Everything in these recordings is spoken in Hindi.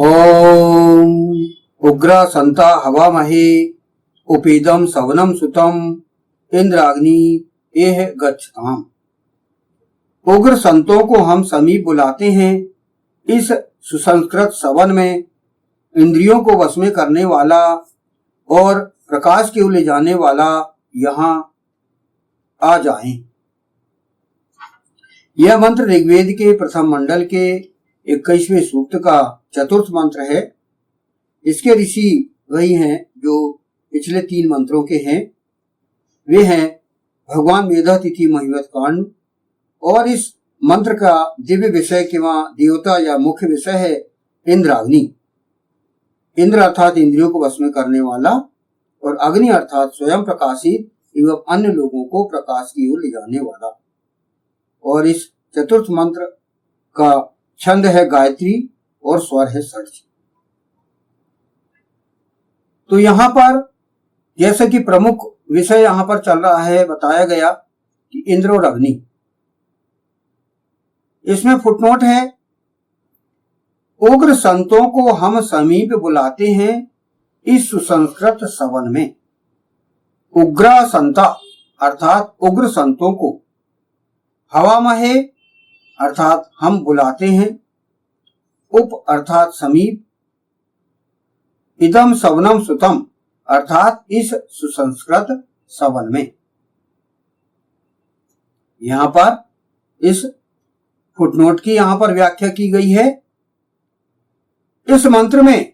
ओम उग्र संता हवामहे उपीदम सवनम सुतम इंद्राग्नि एह गच्छताम। उग्र संतों को हम समीप बुलाते हैं। इस सुसंस्कृत सवन में इंद्रियों को वश में करने वाला और प्रकाश की ओर ले जाने वाला यहाँ आ जाएं। यह मंत्र ऋग्वेद के प्रथम मंडल के 21वें सूक्त का चतुर्थ मंत्र है। इसके ऋषि वही हैं जो पिछले 3 मंत्रों के हैं। वे हैं भगवान मेधातिथि महिमत कांड, और इस मंत्र का दिव्य विषय किंवा देवता या मुख्य विषय है इंद्राग्नि। इंद्र अर्थात इंद्रियों को वश में करने वाला, और अग्नि अर्थात स्वयं प्रकाशित एवं अन्य लोगों को प्रकाश की ओर ले जाने वाला। और इस चतुर्थ मंत्र का छंद है गायत्री और स्वर है षड्ज। तो यहां पर जैसे कि प्रमुख विषय यहां पर चल रहा है, बताया गया कि इंद्र और अग्नि। इसमें फुटनोट है, उग्र संतों को हम समीप बुलाते हैं इस सुसंस्कृत सवन में। उग्र संता अर्थात उग्र संतों को, हवामहे अर्थात हम बुलाते हैं, उप अर्थात समीप, इदम सवनम सुतम अर्थात इस सुसंस्कृत सवन में। यहां पर इस फुटनोट की यहां पर व्याख्या की गई है। इस मंत्र में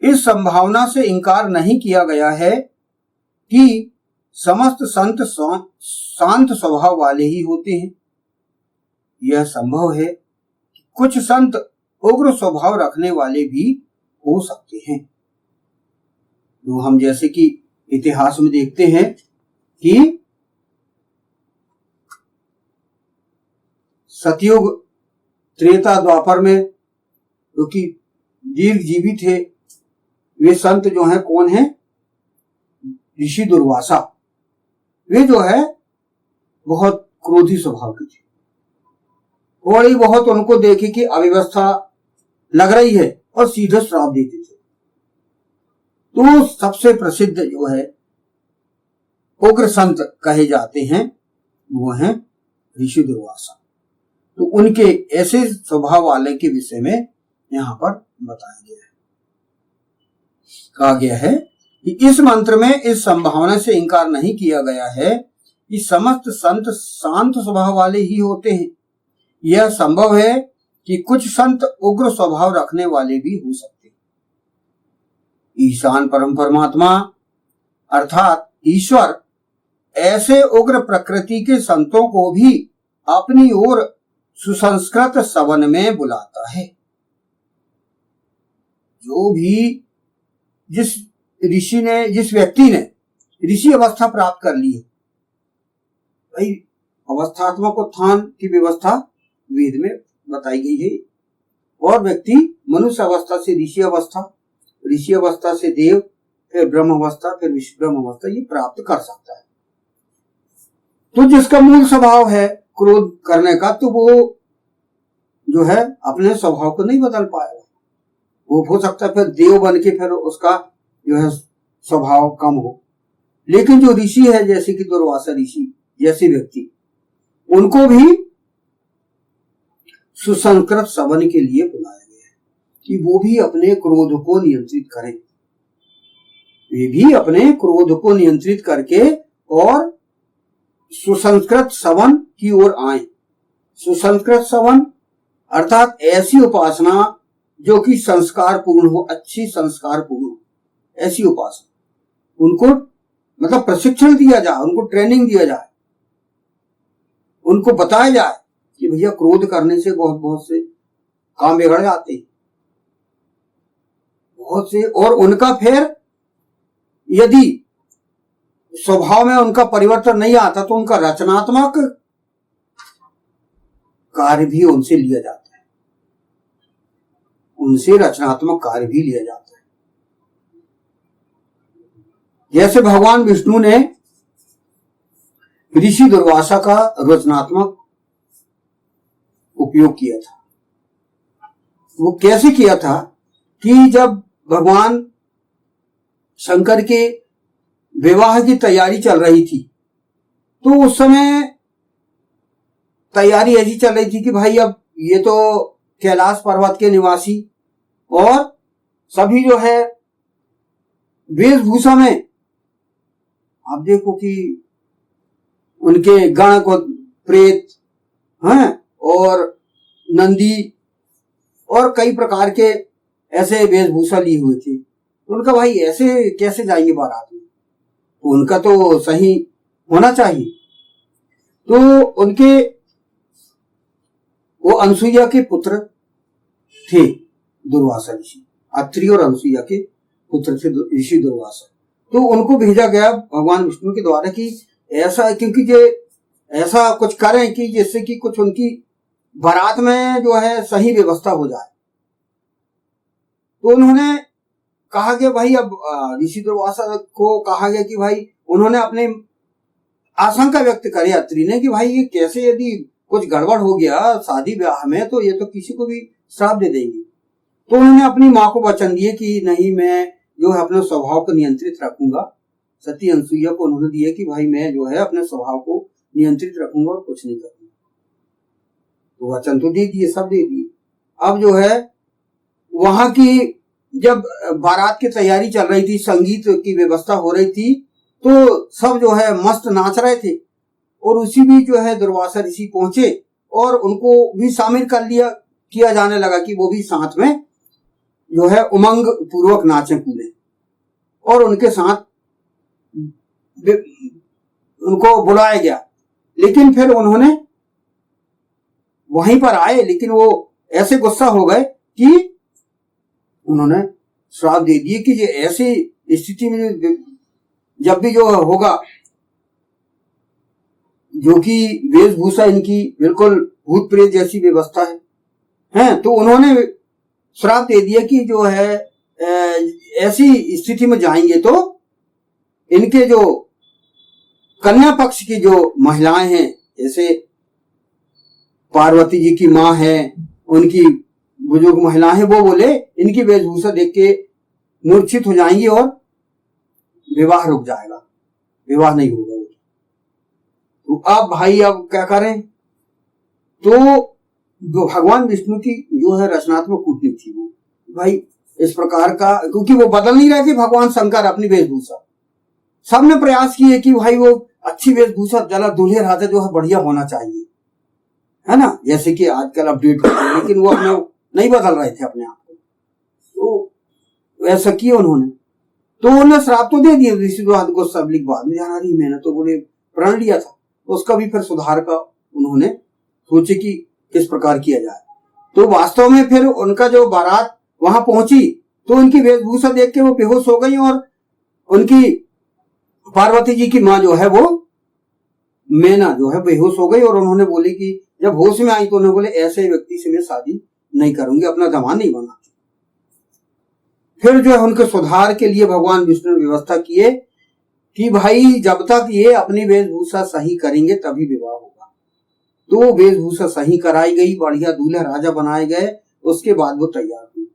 इस संभावना से इंकार नहीं किया गया है कि समस्त संत शांत स्वभाव वाले ही होते हैं। यह संभव है कि कुछ संत उग्र स्वभाव रखने वाले भी हो सकते हैं। तो हम जैसे कि इतिहास में देखते हैं कि सतयुग, त्रेता, द्वापर में जो कि दीर्घ जीवी थे, वे संत जो हैं कौन हैं? ऋषि दुर्वासा। वे जो है बहुत क्रोधी स्वभाव के थे। थोड़ी बहुत उनको देखे कि अव्यवस्था लग रही है और सीधे श्राप देते थे। तो सबसे प्रसिद्ध जो है उग्र संत कहे जाते हैं वो हैं ऋषि दुर्वासा। तो उनके ऐसे स्वभाव वाले के विषय में यहां पर बताया गया है। कहा गया है कि इस मंत्र में इस संभावना से इंकार नहीं किया गया है कि समस्त संत शांत स्वभाव वाले ही होते हैं। यह संभव है कि कुछ संत उग्र स्वभाव रखने वाले भी हो सकते हैं। ईशान परम परमात्मा अर्थात ईश्वर ऐसे उग्र प्रकृति के संतों को भी अपनी ओर सुसंस्कृत सवन में बुलाता है। जो भी जिस व्यक्ति ने ऋषि अवस्था प्राप्त कर ली है, भाई अवस्थात्मक उत्थान की व्यवस्था वेद में बताई गई है, और व्यक्ति मनुष्य अवस्था से ऋषि अवस्था, ऋषि अवस्था से देव, फिर ब्रह्म अवस्था, फिर विश्व ब्रह्म अवस्था ये प्राप्त कर सकता है। तो जिसका मूल स्वभाव है क्रोध करने का, तो वो जो है अपने स्वभाव को नहीं बदल पाएगा। वो हो सकता है फिर देव बन के फिर उसका जो है स्वभाव कम हो। लेकिन जो ऋषि है, जैसे कि दुर्वासा ऋषि जैसे व्यक्ति, उनको भी सुसंस्कृत सवन के लिए बुलाया गया है कि वो भी अपने क्रोध को नियंत्रित करें। वे भी अपने क्रोध को नियंत्रित करके और सुसंस्कृत सवन की ओर आए। सुसंस्कृत सवन अर्थात ऐसी उपासना जो कि संस्कार पूर्ण हो, अच्छी संस्कार पूर्ण हो, ऐसी उपासना। उनको मतलब प्रशिक्षण दिया जाए, उनको ट्रेनिंग दिया जाए, उनको बताया जाए कि भैया क्रोध करने से बहुत से काम बिगड़ जाते हैं, बहुत से। और उनका फिर यदि स्वभाव में उनका परिवर्तन नहीं आता तो उनका रचनात्मक कार्य भी उनसे लिया जाता है, उनसे रचनात्मक कार्य भी लिया जाता है। जैसे भगवान विष्णु ने ऋषि दुर्वासा का रचनात्मक उपयोग किया था। वो कैसे किया था कि जब भगवान शंकर के विवाह की तैयारी चल रही थी, तो उस समय तैयारी ऐसी चल रही थी कि भाई अब ये तो कैलाश पर्वत के निवासी और सभी जो है वेशभूषा में, आप देखो कि उनके गण को प्रेत हैं और नंदी और कई प्रकार के ऐसे वेशभूषा लिए हुए थे। उनका भाई ऐसे कैसे जाएंगे बारात में, तो उनका तो सही होना चाहिए। तो उनके वो अनसुईया के पुत्र थे दुर्वासा ऋषि, अत्रि और अनसुईया के पुत्र थे ऋषि दुर्वासा। तो उनको भेजा गया भगवान विष्णु के द्वारा कि ऐसा, क्योंकि ये ऐसा कुछ करें कि जिससे कि कुछ उनकी बारात में जो है सही व्यवस्था हो जाए। तो उन्होंने कहा कि भाई अब ऋषि दुर्वासा को कहा गया कि भाई उन्होंने अपने आशंका व्यक्त करी अत्रि ने कि भाई ये कैसे, यदि कुछ गड़बड़ हो गया शादी ब्याह में तो ये तो किसी को भी श्राप दे देंगे। तो उन्होंने अपनी माँ को वचन दिए कि नहीं, मैं जो है अपने स्वभाव को नियंत्रित रखूंगा। सती अनसुईया को उन्होंने दिया कि भाई मैं जो है अपने स्वभाव को नियंत्रित रखूंगा और कुछ नहीं करूंगा। तो वचन तो दे दिए, सब दे दिए। अब जो है वहां की जब बारात की तैयारी चल रही थी, संगीत की व्यवस्था हो रही थी, तो सब जो है मस्त नाच रहे थे और उसी भी जो है दुर्वासा ऋषि पहुंचे और उनको भी शामिल कर लिया, किया जाने लगा कि वो भी साथ में जो है उमंग पूर्वक नाचे कूदे। और उनके साथ उनको बुलाया गया, लेकिन फिर उन्होंने वहीं पर आए, लेकिन वो ऐसे गुस्सा हो गए कि उन्होंने श्राप दे दिए कि ये ऐसी स्थिति में जब भी जो होगा, जो कि वेशभूषा इनकी बिल्कुल भूत प्रेत जैसी व्यवस्था है, तो उन्होंने श्राप दे दिया कि जो है ऐसी स्थिति में जाएंगे तो इनके जो कन्या पक्ष की जो महिलाएं हैं, जैसे पार्वती जी की माँ है, उनकी बुजुर्ग महिलाएं हैं, वो बोले इनकी वेशभूषा देख के मूर्छित हो जाएंगी और विवाह रुक जाएगा, विवाह नहीं होगा। तो अब भाई अब क्या करें? तो भगवान विष्णु की जो है रचनात्मक कूटनीति थी वो, भाई इस प्रकार का, क्योंकि वो बदल नहीं रहे थे भगवान शंकर अपनी वेशभूषा। सबने प्रयास किए कि भाई वो अच्छी वेशभूषा, जला दूल्हे राजा जो है बढ़िया होना चाहिए, है ना, जैसे कि आजकल अपडेट करते हैं, लेकिन वो अपने नहीं बदल रहे थे अपने आप को। तो ऐसा किया उन्होंने। तो उन्होंने श्राप तो दे दिया ऋषि दुर्वासा को, सब लिख बाद में जाना रही, मैंने तो बोले प्रण लिया था, उसका भी फिर सुधार का उन्होंने सोचे कि किस प्रकार किया जाए। तो वास्तव में फिर उनका जो बारात वहां पहुंची तो उनकी वेशभूषा देख के वो बेहोश हो गई और उनकी पार्वती जी की माँ जो है वो मैना जो है बेहोश हो गई। और उन्होंने बोली कि जब होश में आई तो उन्होंने बोले ऐसे व्यक्ति से मैं शादी नहीं करूंगी, अपना दामाद नहीं बनाती। फिर जो है उनके सुधार के लिए भगवान विष्णु ने व्यवस्था किए कि भाई जब तक ये अपनी वेशभूषा सही करेंगे तभी विवाह होगा। तो वेशभूषा सही कराई गई, बढ़िया दूल्हा राजा बनाए गए, उसके बाद वो तैयार हुई।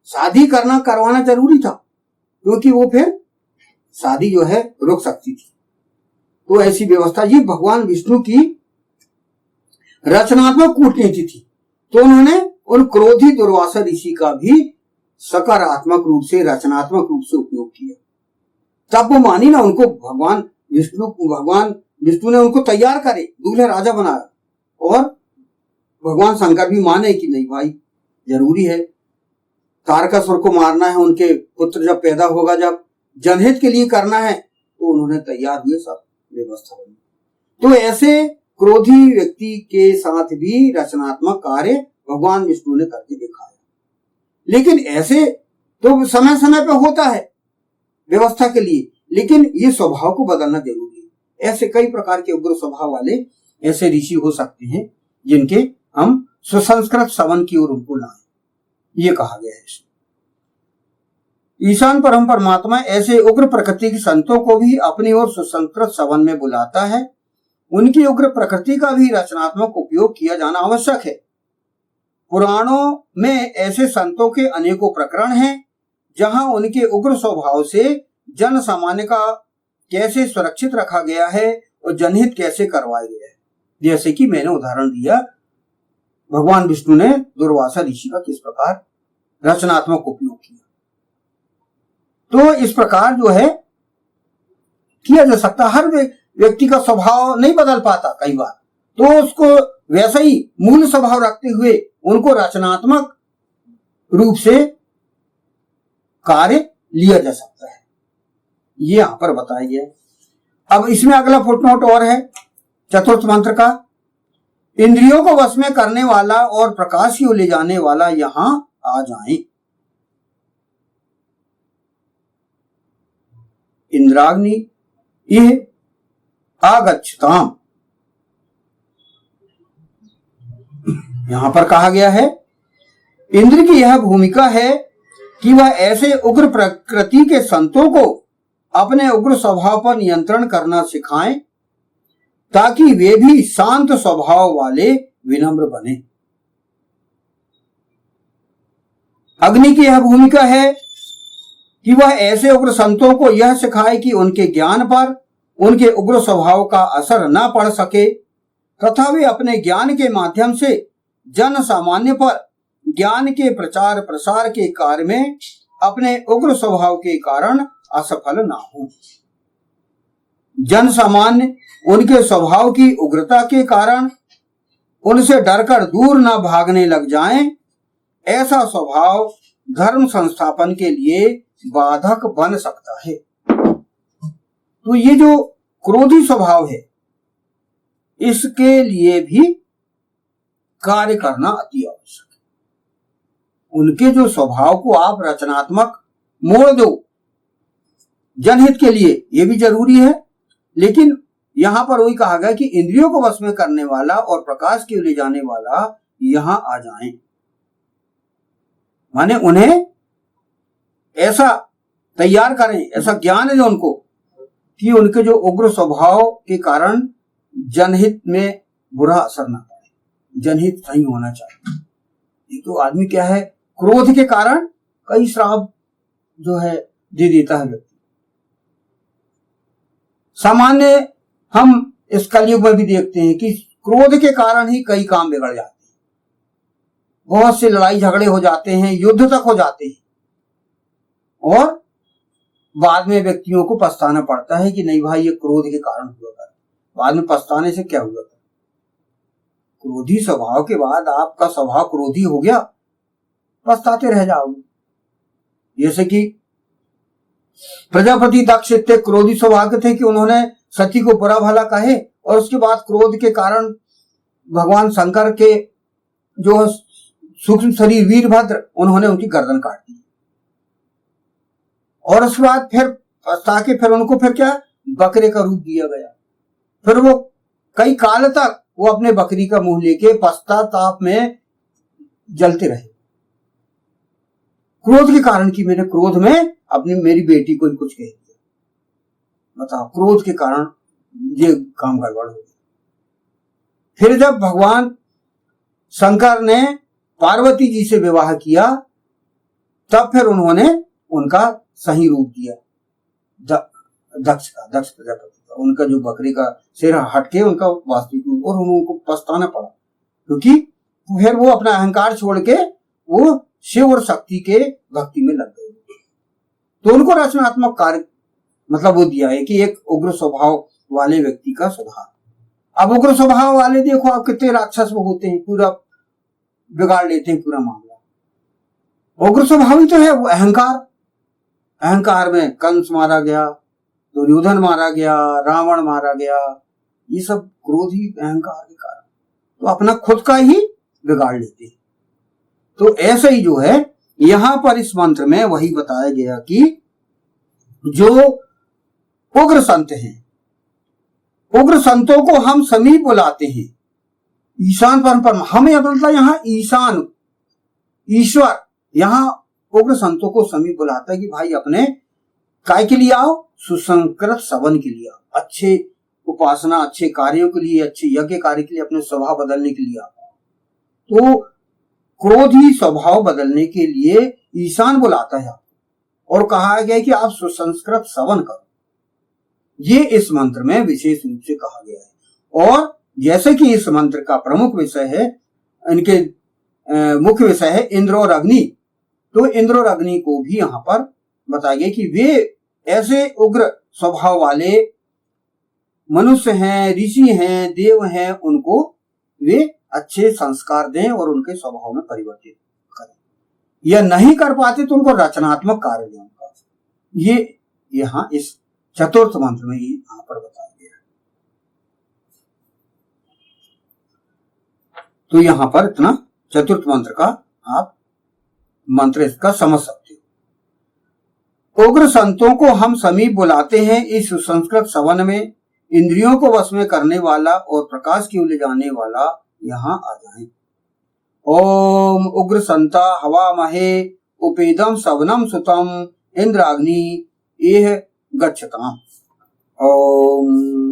शादी करवाना जरूरी था, क्योंकि वो फिर शादी जो है रुक सकती थी। तो ऐसी व्यवस्था, ये भगवान विष्णु की रचनात्मक कूटनीति थी। तो उन्होंने उन क्रोधी दुर्वासा ऋषि का भी सकारात्मक रूप से, रचनात्मक रूप से उपयोग किया। तब वो मानी ना, उनको भगवान विष्णु ने उनको तैयार करे, दूल्हे राजा बनाया। और भगवान शंकर भी माने कि नहीं भाई जरूरी है, तारकासुर को मारना है, उनके पुत्र जब पैदा होगा, जब जनहित के लिए करना है, तो उन्होंने तैयार हुए, सब व्यवस्था बनी। तो ऐसे क्रोधी व्यक्ति के साथ भी रचनात्मक कार्य भगवान विष्णु ने करके दिखाया। लेकिन ऐसे तो समय समय पे होता है व्यवस्था के लिए, लेकिन ये स्वभाव को बदलना जरूरी है। ऐसे कई प्रकार के उग्र स्वभाव वाले ऐसे ऋषि हो सकते हैं जिनके हम सुसंस्कृत सवन की ओर उनको लाएं, ये कहा गया है। ईशान परम परमात्मा ऐसे उग्र प्रकृति के संतों को भी अपनी ओर सुसंस्कृत सवन में बुलाता है। उनकी उग्र प्रकृति का भी रचनात्मक उपयोग किया जाना आवश्यक है। पुराणों में ऐसे संतों के अनेकों प्रकरण हैं जहां उनके उग्र स्वभाव से जन सामान्य का कैसे सुरक्षित रखा गया है और जनहित कैसे करवाया गया है। जैसे कि मैंने उदाहरण दिया, भगवान विष्णु ने दुर्वासा ऋषि का किस प्रकार रचनात्मक उपयोग किया। तो इस प्रकार जो है किया जा सकता। हर व्यक्ति का स्वभाव नहीं बदल पाता कई बार, तो उसको वैसा ही मूल स्वभाव रखते हुए उनको रचनात्मक रूप से कार्य लिया जा सकता है, ये यहां पर बताया गया है। अब इसमें अगला फुटनोट और है चतुर्थ मंत्र का, इंद्रियों को वश में करने वाला और प्रकाश की ओर ले जाने वाला यहां आ जाए। इंद्राग्नि यह आगच्छताम, यहां पर कहा गया है इंद्र की यह भूमिका है कि वह ऐसे उग्र प्रकृति के संतों को अपने उग्र स्वभाव पर नियंत्रण करना सिखाएं ताकि वे भी शांत स्वभाव वाले विनम्र बने। अग्नि की यह भूमिका है कि वह ऐसे उग्र संतों को यह सिखाए कि उनके ज्ञान पर उनके उग्र स्वभाव का असर न पड़ सके तथा वे अपने ज्ञान के माध्यम से जन सामान्य पर ज्ञान के प्रचार प्रसार के कार्य में अपने उग्र स्वभाव के कारण असफल ना हो। जन सामान्य उनके स्वभाव की उग्रता के कारण उनसे डरकर दूर न भागने लग जाएं, ऐसा स्वभाव धर्म संस्थापन के लिए बाधक बन सकता है। तो ये जो क्रोधी स्वभाव है इसके लिए भी कार्य करना अति आवश्यक है। उनके जो स्वभाव को आप रचनात्मक मोड़ दो जनहित के लिए, ये भी जरूरी है। लेकिन यहां पर वही कहा गया कि इंद्रियों को वश में करने वाला और प्रकाश के ले जाने वाला यहां आ जाएं, माने उन्हें ऐसा तैयार करें, ऐसा ज्ञान है उनको कि उनके जो उग्र स्वभाव के कारण जनहित में बुरा असर ना पड़े, जनहित सही होना चाहिए। ये तो आदमी क्या है, क्रोध के कारण कई श्राप जो है दे देता है व्यक्ति। सामान्य हम इस कलयुग में भी देखते हैं कि क्रोध के कारण ही कई काम बिगड़ जाते हैं, बहुत से लड़ाई झगड़े हो जाते हैं, युद्ध तक हो जाते हैं और बाद में व्यक्तियों को पछताना पड़ता है कि नहीं भाई ये क्रोध के कारण हुआ था। बाद में पछताने से क्या हुआ था? क्रोधी स्वभाव के बाद आपका स्वभाव क्रोधी हो गया, पछताते रह जाओगे। जैसे कि प्रजापति दक्ष इतने क्रोधी स्वभाव के थे कि उन्होंने सती को बुरा भला कहे और उसके बाद क्रोध के कारण भगवान शंकर के जो सूक्ष्म शरीर वीरभद्र, उन्होंने उनकी गर्दन काट दी और उसके बाद फिर पछता के फिर उनको फिर क्या बकरे का रूप दिया गया। फिर वो कई काल तक वो अपने बकरी का मुंह लेके पश्चाताप में जलते रहे, क्रोध के कारण कि मैंने क्रोध में अपनी मेरी बेटी को कुछ कह दिया। बताओ, क्रोध के कारण ये काम गड़बड़ हो गया। फिर जब भगवान शंकर ने पार्वती जी से विवाह किया तब फिर उन्होंने उनका सही रूप दिया, दक्ष प्रजापति का, उनका जो बकरी का सिर हटके उनका वास्तविक रूप, और उनको पछताना पड़ा क्योंकि फिर वो अपना अहंकार छोड़ के वो शिव और शक्ति के भक्ति में लग गए। तो उनको रचनात्मक कार्य मतलब वो दिया है कि एक उग्र स्वभाव वाले व्यक्ति का सुधार। अब उग्र स्वभाव वाले देखो आप कितने राक्षस वो होते हैं, पूरा बिगाड़ लेते हैं पूरा मामला। उग्र स्वभाव ही तो है वो अहंकार। अहंकार में कंस मारा गया, दुर्योधन मारा गया, रावण मारा गया, ये सब क्रोधी अहंकार के कारण तो अपना खुद का ही बिगाड़ लेते हैं। तो ऐसे ही जो है यहां पर इस मंत्र में वही बताया गया कि जो उग्र संत हैं, उग्र संतों को हम समीप बुलाते हैं। ईशान परम हमें मतलब यहाँ ईशान ईश्वर यहाँ उग्र संतों को समीप बुलाता है कि भाई अपने काय के लिए आओ, सुसंकृत सवन के लिए आओ, अच्छे उपासना, अच्छे कार्यों के लिए, अच्छे यज्ञ कार्य के लिए, अपने स्वभाव बदलने के लिए आओ। तो क्रोधी स्वभाव बदलने के लिए ईशान बुलाता है और कहा गया कि आप सुसंस्कृत श्रवण करो। ये इस मंत्र में विशेष रूप से कहा गया है। और जैसे कि इस मंत्र का प्रमुख विषय है, इनके मुख्य विषय है इंद्र और अग्नि, तो इंद्र और अग्नि को भी यहाँ पर बताया गया कि वे ऐसे उग्र स्वभाव वाले मनुष्य हैं, ऋषि हैं, देव हैं, उनको वे अच्छे संस्कार दें और उनके स्वभाव में परिवर्तित करें। यह नहीं कर पाते तो उनको रचनात्मक कार्य दें उनका। ये यहाँ इस चतुर्थ मंत्र में ये यहाँ पर बताया गया है। तो यहाँ पर इतना चतुर्थ मंत्र का आप मंत्र इसका समझ सकते हो। उग्र संतों को हम समीप बुलाते हैं। इस सुसंस्कृत सवन में इंद्रियों को वश में करने वाला और प्रकाश की ओर ले जाने वाला यहाँ आ जाए। ओम उग्र संता हवा महे उपेदम सवनम सुतम इंद्राग्नि एह गच्छताम। ओम।